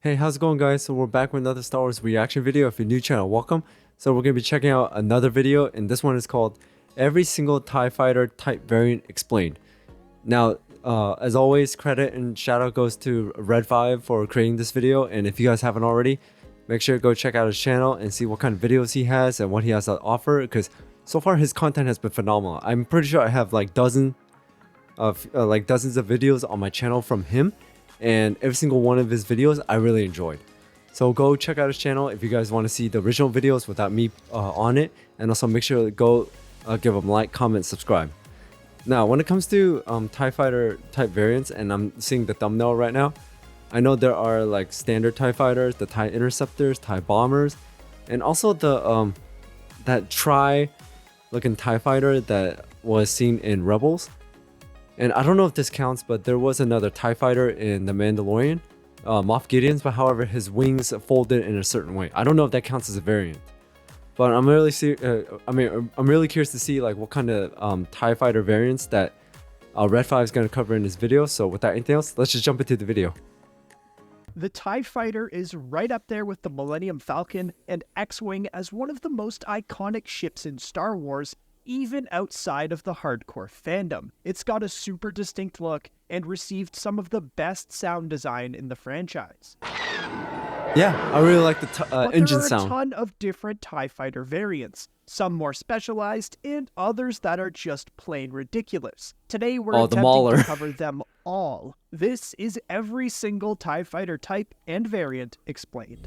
Hey, how's it going, guys? So we're back with another Star Wars reaction video. If you're new channel, welcome. So we're going to be checking out another video, and this one is called Every Single TIE Fighter Type Variant Explained. Now, as always, credit and shout out goes to Red5 for creating this video, and if you guys haven't already, make sure to go check out his channel and see what kind of videos he has and what he has to offer, because so far his content has been phenomenal. I'm pretty sure I have like dozens of videos on my channel from him, and every single one of his videos I really enjoyed. So go check out his channel if you guys want to see the original videos without me on it, and also make sure to go give him like, comment, subscribe. Now, when it comes to TIE Fighter type variants, and I'm seeing the thumbnail right now, I know there are like standard TIE Fighters, the TIE Interceptors, TIE Bombers, and also the that looking TIE Fighter that was seen in Rebels. And I don't know if this counts, but there was another TIE Fighter in The Mandalorian, Moff Gideon's, but however his wings folded in a certain way. I don't know if that counts as a variant. But I'm really I'm really curious to see like what kind of TIE Fighter variants that Red5 is going to cover in this video. So without anything else, let's just jump into the video. The TIE Fighter is right up there with the Millennium Falcon and X-Wing as one of the most iconic ships in Star Wars, even outside of the hardcore fandom. It's got a super distinct look and received some of the best sound design in the franchise. Yeah, I really like the engine sound. There are a ton of different TIE Fighter variants, some more specialized and others that are just plain ridiculous. Today we're attempting to cover them all. This is every single TIE Fighter type and variant explained.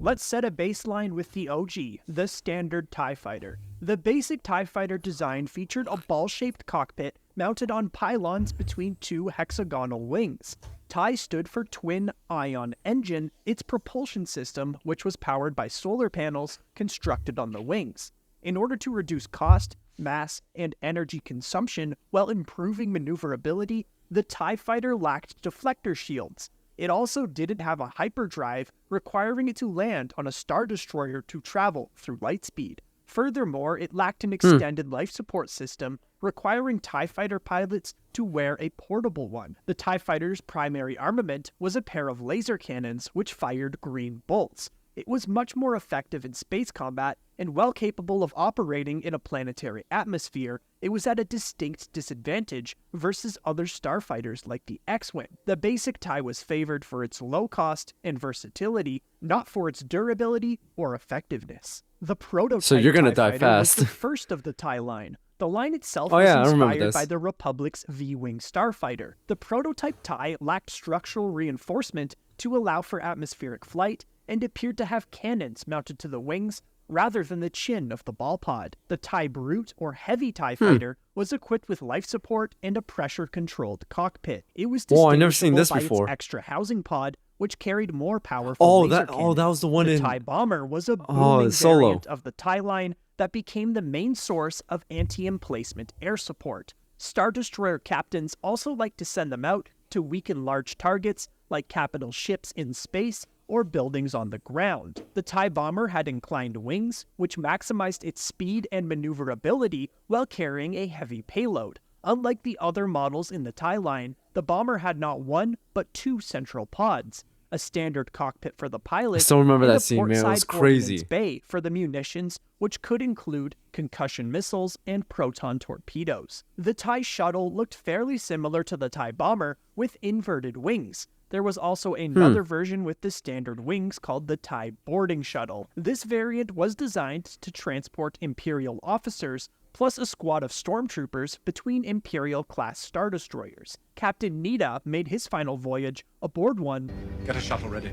Let's set a baseline with the OG, the standard TIE Fighter. The basic TIE Fighter design featured a ball-shaped cockpit mounted on pylons between two hexagonal wings. TIE stood for Twin Ion Engine, its propulsion system, which was powered by solar panels constructed on the wings. In order to reduce cost, mass, and energy consumption while improving maneuverability, the TIE Fighter lacked deflector shields. It also didn't have a hyperdrive, requiring it to land on a Star Destroyer to travel through light speed. Furthermore, it lacked an extended life support system, requiring TIE Fighter pilots to wear a portable one. The TIE Fighter's primary armament was a pair of laser cannons which fired green bolts. It was much more effective in space combat, and while capable of operating in a planetary atmosphere, it was at a distinct disadvantage versus other starfighters like the X-Wing. The basic TIE was favored for its low cost and versatility, not for its durability or effectiveness. The prototype so you're gonna TIE die fast. Was the first of the TIE line. The line itself was inspired by the Republic's V-Wing starfighter. The prototype TIE lacked structural reinforcement to allow for atmospheric flight, and appeared to have cannons mounted to the wings rather than the chin of the ball pod. The TIE Brute, or Heavy TIE Fighter, was equipped with life support and a pressure-controlled cockpit. It was distinguishable by its extra housing pod, which carried more powerful laser cannons. That was the one the in... TIE Bomber was a booming variant of the TIE line that became the main source of anti-emplacement air support. Star Destroyer captains also liked to send them out to weaken large targets like capital ships in space or buildings on the ground. The TIE Bomber had inclined wings, which maximized its speed and maneuverability while carrying a heavy payload. Unlike the other models in the TIE line, the Bomber had not one, but two central pods. A standard cockpit for the pilot, I still remember and that scene, man. It was crazy. Ordnance bay for the munitions, which could include concussion missiles and proton torpedoes. The TIE Shuttle looked fairly similar to the TIE Bomber, with inverted wings. There was also another version with the standard wings called the TIE Boarding Shuttle. This variant was designed to transport Imperial officers, plus a squad of stormtroopers between Imperial-class Star Destroyers. Captain Nita made his final voyage aboard one. Get a shuttle ready.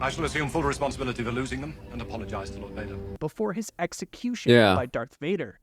I shall assume full responsibility for losing them, and apologize to Lord Vader. Before his execution by Darth Vader.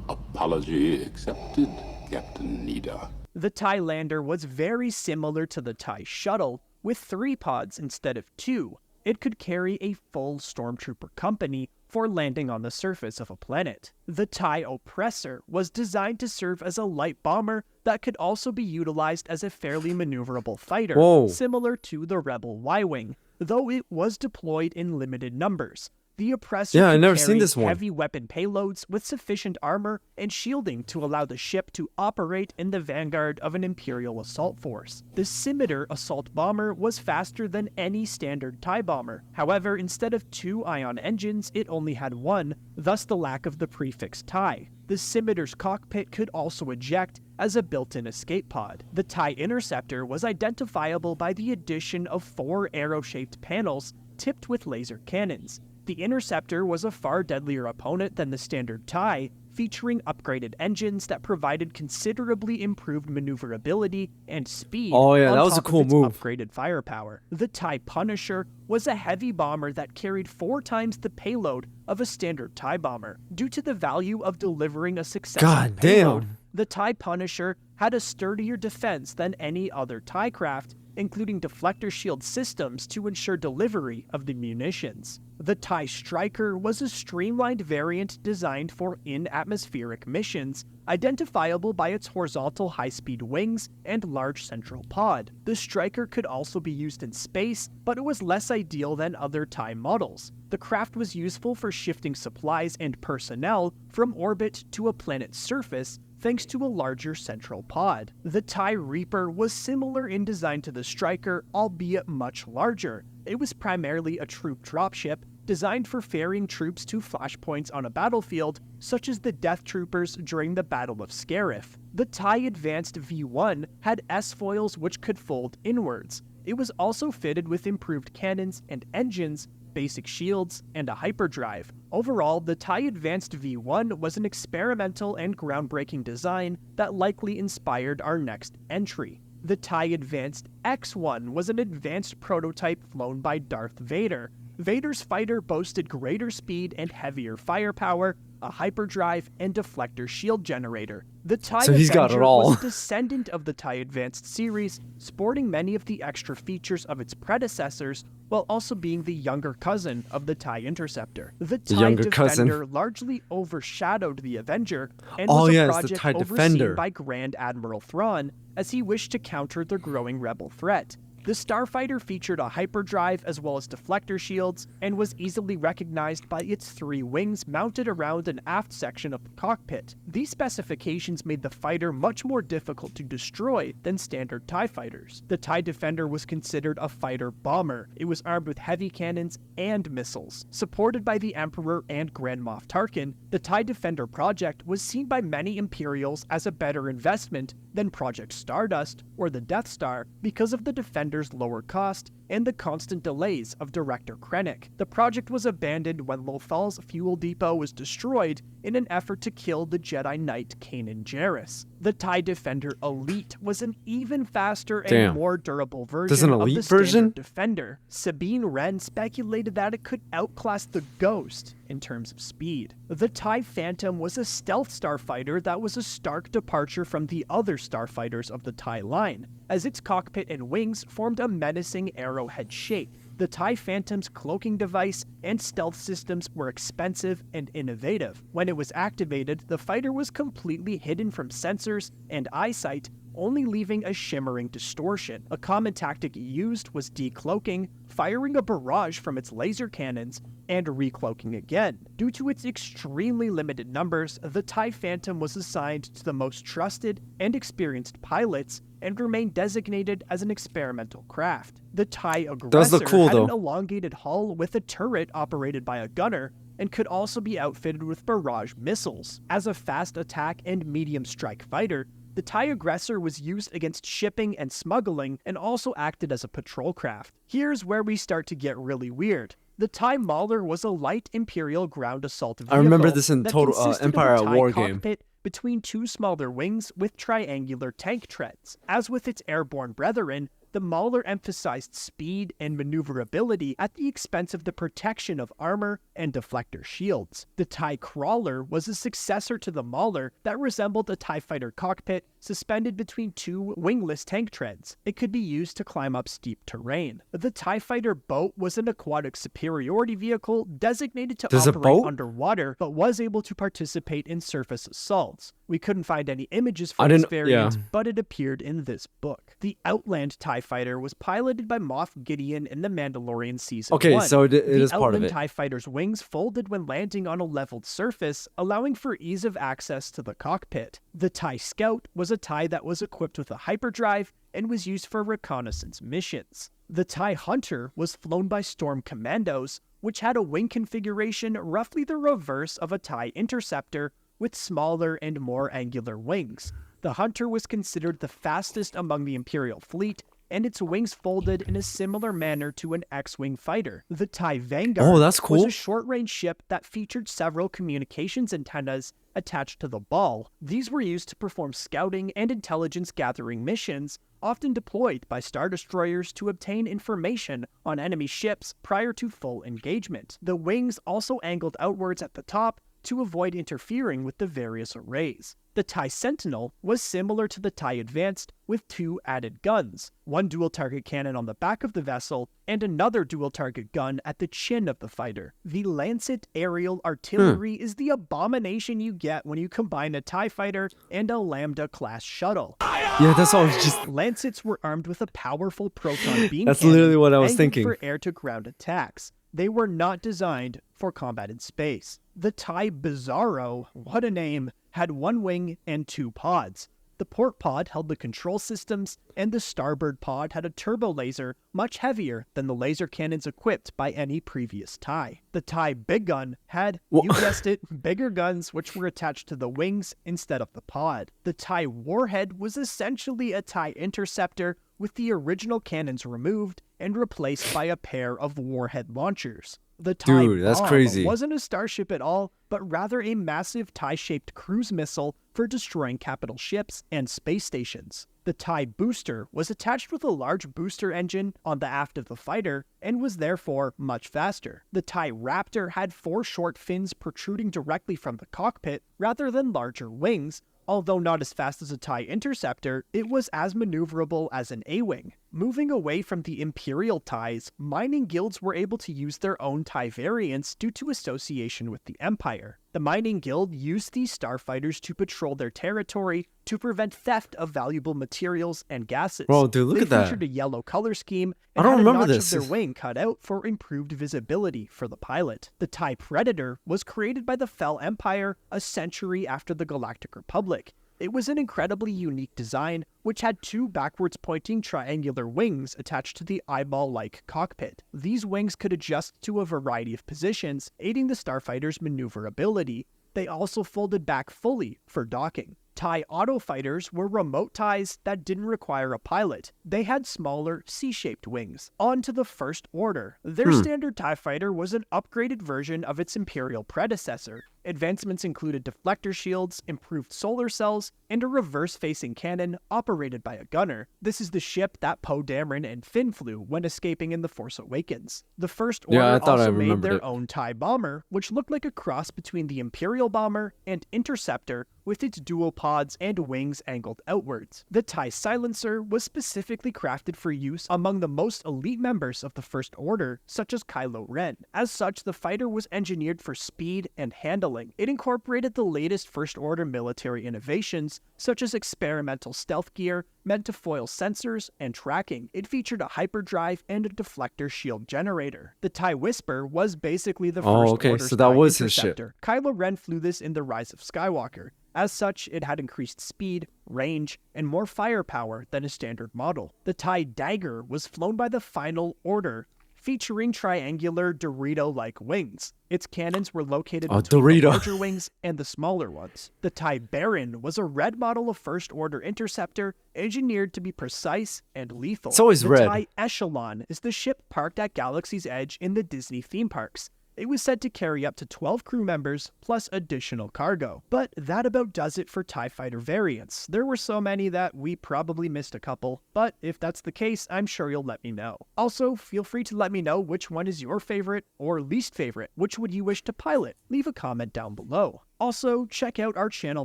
Apology accepted, Captain Nita. The TIE Lander was very similar to the TIE Shuttle, with 3 pods instead of 2. It could carry a full stormtrooper company for landing on the surface of a planet. The TIE Oppressor was designed to serve as a light bomber that could also be utilized as a fairly maneuverable fighter, similar to the Rebel Y-Wing. though it was deployed in limited numbers. The oppressor Yeah, I could never seen carry this one. heavy weapon payloads with sufficient armor and shielding to allow the ship to operate in the vanguard of an Imperial assault force. The Scimitar assault bomber was faster than any standard TIE bomber. However, instead of 2 ion engines, it only had 1, thus the lack of the prefix TIE. The Scimitar's cockpit could also eject as a built-in escape pod. The TIE Interceptor was identifiable by the addition of 4 arrow-shaped panels tipped with laser cannons. The Interceptor was a far deadlier opponent than the standard TIE, featuring upgraded engines that provided considerably improved maneuverability and speed Oh yeah, on that was a top of cool its move. upgraded firepower. The TIE Punisher was a heavy bomber that carried 4 times the payload of a standard TIE bomber. Due to the value of delivering a successful God payload, damn. the TIE Punisher had a sturdier defense than any other TIE craft, including deflector shield systems to ensure delivery of the munitions. The TIE Striker was a streamlined variant designed for in-atmospheric missions, identifiable by its horizontal high-speed wings and large central pod. The Striker could also be used in space, but it was less ideal than other TIE models. The craft was useful for shifting supplies and personnel from orbit to a planet's surface, thanks to a larger central pod. The TIE Reaper was similar in design to the Striker, albeit much larger. It was primarily a troop dropship, designed for ferrying troops to flashpoints on a battlefield, such as the Death Troopers during the Battle of Scarif. The TIE Advanced V1 had S-foils which could fold inwards. It was also fitted with improved cannons and engines, basic shields, and a hyperdrive. Overall, the TIE Advanced V1 was an experimental and groundbreaking design that likely inspired our next entry. The TIE Advanced X1 was an advanced prototype flown by Darth Vader. Vader's fighter boasted greater speed and heavier firepower, a hyperdrive, and deflector shield generator. The TIE So he's got it Avenger all. was a descendant of the TIE Advanced series, sporting many of the extra features of its predecessors, while also being the younger cousin of the TIE Interceptor. The TIE younger Defender cousin. largely overshadowed the Avenger, and Oh was yeah, a it's the project TIE overseen Defender. by Grand Admiral Thrawn, as he wished to counter the growing rebel threat. The Starfighter featured a hyperdrive as well as deflector shields, and was easily recognized by its 3 wings mounted around an aft section of the cockpit. These specifications made the fighter much more difficult to destroy than standard TIE fighters. The TIE Defender was considered a fighter bomber. It was armed with heavy cannons and missiles. Supported by the Emperor and Grand Moff Tarkin, the TIE Defender project was seen by many Imperials as a better investment than Project Stardust or the Death Star because of the Defender's lower cost and the constant delays of Director Krennic. The project was abandoned when Lothal's fuel depot was destroyed in an effort to kill the Jedi Knight Kanan Jarrus. The TIE Defender Elite was an even faster and Damn. more durable There's an version of the Elite standard version? Defender. Sabine Wren speculated that it could outclass the Ghost in terms of speed. The TIE Phantom was a stealth starfighter that was a stark departure from the other starfighters of the TIE line, as its cockpit and wings formed a menacing arrowhead shape. The TIE Phantom's cloaking device and stealth systems were expensive and innovative. When it was activated, the fighter was completely hidden from sensors and eyesight, only leaving a shimmering distortion. A common tactic it used was decloaking, firing a barrage from its laser cannons, and recloaking again. Due to its extremely limited numbers, the TIE Phantom was assigned to the most trusted and experienced pilots, and remained designated as an experimental craft. The TIE Does Aggressor look cool, had an though. elongated hull with a turret operated by a gunner, and could also be outfitted with barrage missiles. As a fast attack and medium strike fighter, the TIE Aggressor was used against shipping and smuggling, and also acted as a patrol craft. Here's where we start to get really weird. The TIE Mauler was a light Imperial ground assault vehicle. I remember this in that total consisted of a Empire at TIE War game. cockpit between 2 smaller wings with triangular tank treads. As with its airborne brethren, the Mauler emphasized speed and maneuverability at the expense of the protection of armor and deflector shields. The TIE Crawler was a successor to the Mauler that resembled a TIE fighter cockpit suspended between two wingless tank treads. It could be used to climb up steep terrain. The TIE Fighter boat was an aquatic superiority vehicle designated to There's a operate boat? underwater, but was able to participate in surface assaults. We couldn't find any images for I this didn't- variant, yeah. but it appeared in this book. The Outland TIE Fighter was piloted by Moff Gideon in The Mandalorian Season Okay, 1. so it is The part of Outland it. TIE Fighter's wings folded when landing on a leveled surface, allowing for ease of access to the cockpit. The TIE Scout was a TIE that was equipped with a hyperdrive and was used for reconnaissance missions. The TIE Hunter was flown by Storm Commandos, which had a wing configuration roughly the reverse of a TIE Interceptor, with smaller and more angular wings. The Hunter was considered the fastest among the Imperial fleet, and its wings folded in a similar manner to an X-Wing fighter. The TIE Vanguard Oh, that's was cool. a short-range ship that featured several communications antennas attached to the ball. These were used to perform scouting and intelligence-gathering missions, often deployed by Star Destroyers to obtain information on enemy ships prior to full engagement. The wings also angled outwards at the top to avoid interfering with the various arrays. The TIE Sentinel was similar to the TIE Advanced with two added guns, one dual-target cannon on the back of the vessel and another dual-target gun at the chin of the fighter. The Lancet aerial artillery is the abomination you get when you combine a TIE fighter and a Lambda-class shuttle. Yeah, that's all. I was just Lancets were armed with a powerful proton beam That's cannon literally what I was angled thinking. for air-to-ground attacks. They were not designed for combat in space. The TIE Bizarro, what a name, had one wing and two pods. The port pod held the control systems, and the starboard pod had a turbo laser much heavier than the laser cannons equipped by any previous TIE. The TIE Big Gun had, you guessed it, bigger guns which were attached to the wings instead of the pod. The TIE Warhead was essentially a TIE Interceptor with the original cannons removed and replaced by a pair of warhead launchers. The TIE Dude, that's Bomb crazy. wasn't a starship at all, but rather a massive TIE-shaped cruise missile for destroying capital ships and space stations. The TIE Booster was attached with a large booster engine on the aft of the fighter and was therefore much faster. The TIE Raptor had four short fins protruding directly from the cockpit rather than larger wings. Although not as fast as a TIE Interceptor, it was as maneuverable as an A-Wing. Moving away from the Imperial TIEs, mining guilds were able to use their own TIE variants due to association with the Empire. The Mining Guild used these starfighters to patrol their territory to prevent theft of valuable materials and gases. Bro, dude, look they at that. featured a yellow color scheme I and don't had remember a notch this. of their wing cut out for improved visibility for the pilot. The TIE Predator was created by the Fel Empire a century after the Galactic Republic. It was an incredibly unique design, which had two backwards-pointing triangular wings attached to the eyeball-like cockpit. These wings could adjust to a variety of positions, aiding the starfighter's maneuverability. They also folded back fully for docking. TIE Autofighters were remote TIEs that didn't require a pilot. They had smaller, C-shaped wings. On to the First Order. Their standard TIE fighter was an upgraded version of its Imperial predecessor. Advancements included deflector shields, improved solar cells, and a reverse-facing cannon operated by a gunner. This is the ship that Poe Dameron and Finn flew when escaping in The Force Awakens. The First Order Yeah, I thought I also made remembered their it. own TIE bomber, which looked like a cross between the Imperial bomber and Interceptor, with its dual pods and wings angled outwards. The TIE Silencer was specifically crafted for use among the most elite members of the First Order, such as Kylo Ren. As such, the fighter was engineered for speed and handling. It incorporated the latest First Order military innovations, such as experimental stealth gear, meant to foil sensors and tracking. It featured a hyperdrive and a deflector shield generator. The TIE Whisper was basically the Oh, First okay, Order's so that TIE was his ship. Interceptor. Kylo Ren flew this in The Rise of Skywalker. As such, it had increased speed, range, and more firepower than a standard model. The TIE Dagger was flown by the Final Order, featuring triangular Dorito-like wings. Its cannons were located between the Dorito. larger wings and the smaller ones. The TIE Baron was a red model of First Order Interceptor, engineered to be precise and lethal. It's always the red. TIE Echelon is the ship parked at Galaxy's Edge in the Disney theme parks. It was said to carry up to 12 crew members, plus additional cargo. But that about does it for TIE Fighter variants. There were so many that we probably missed a couple, but if that's the case, I'm sure you'll let me know. Also, feel free to let me know which one is your favorite or least favorite. Which would you wish to pilot? Leave a comment down below. Also, check out our channel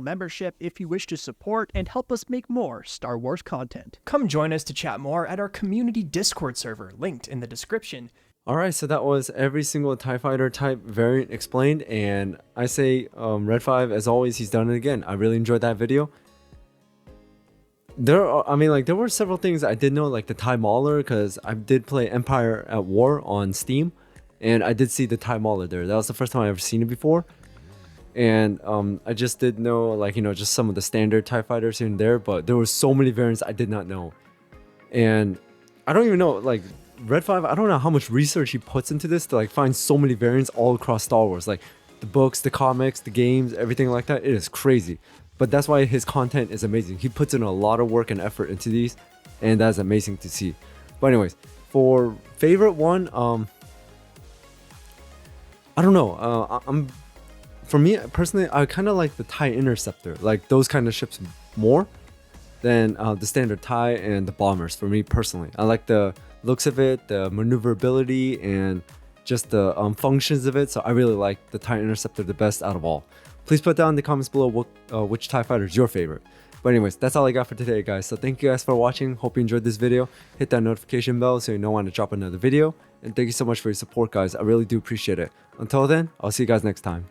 membership if you wish to support and help us make more Star Wars content. Come join us to chat more at our community Discord server, linked in the description. Alright, so that was every single TIE Fighter type variant explained, and I say Red 5, as always, he's done it again. I really enjoyed that video. There were several things I did know, like the TIE Mauler, because I did play Empire at War on Steam, and I did see the TIE Mauler there. That was the first time I ever seen it before. And I just did know, like, you know, just some of the standard TIE Fighters here and there, but there were so many variants I did not know. And I don't even know, like, Red 5, I don't know how much research he puts into this to like find so many variants all across Star Wars, like the books, the comics, the games, everything like that. It is crazy, but that's why his content is amazing. He puts in a lot of work and effort into these, and that's amazing to see. But anyways, for favorite one, I don't know. For me personally, I kind of like the TIE Interceptor, like those kind of ships more than the standard TIE and the bombers. For me personally, I like the looks of it, the maneuverability, and just the functions of it. So I really like the TIE Interceptor the best out of all. Please put down in the comments below which TIE fighter is your favorite. But anyways, that's all I got for today, guys. So thank you guys for watching. Hope you enjoyed this video. Hit that notification bell so you know when to drop another video. And thank you so much for your support, guys. I really do appreciate it. Until then, I'll see you guys next time.